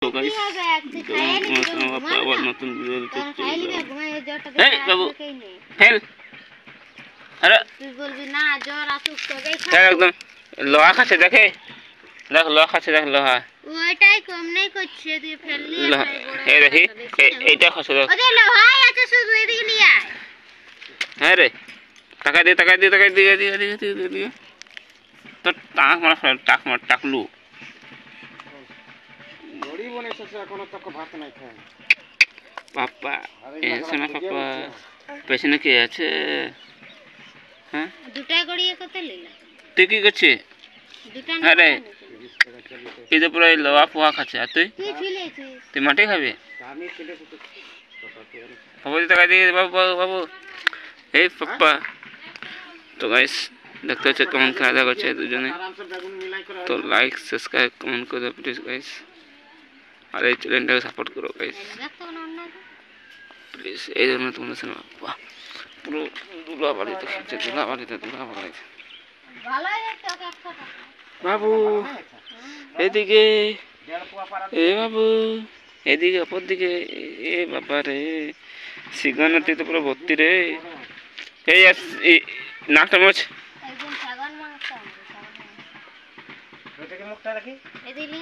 তো গাইস আবার নতুন ভিডিও দিতে বাবু ফেল আরে তুই বলবি না জ্বর আসুক তবেই একদম লোহা খাচ্ছে দেখে দেখ লোহা খাচ্ছে দেখ লোহা ওইটাই কম নেই করছে তুই ফেললি এই দেখি এইটা খাচ্ছে দেখ ওরে লোহাই আছে শুধু এদিকে নিয়ে আয় হ্যাঁ রে টাকা দিয়ে তো টাক মার টাকলু পাপা এসে না পাপা পেছনে কে আছে হ্যাঁ দুটা গড়িয়ে কত লইলা তুই কি করছিস দুটা হ্যাঁ রে এই তো পুরো লোহা পোহা খাচ্ছে আর তুই তুই ফেলেছিস তুই মাঠে খাবি বাবু টাকা দিয়ে বাবু বাবু এই পাপ্পা তো গাইস দেখতে হচ্ছে কেমন খাওয়া দাওয়া করছে দুজনে তো লাইক সাবস্ক্রাইব কমেন্ট করে দাও প্লিজ গাইস আর এই চ্যানেলটাকে সাপোর্ট করো গাইস প্লিজ এই জন্য তোমরা শোনো পুরো দুলা বাড়িতে খাচ্ছে দুলা বাড়িতে বাবু এদিকে এ বাবু এদিকে অপর দিকে এ বাবা রে সিগানাতে তো পুরো ভর্তি রে এই নাকটা মোচ একদম ছাগল মাংস মুখটা রাখি এদিকে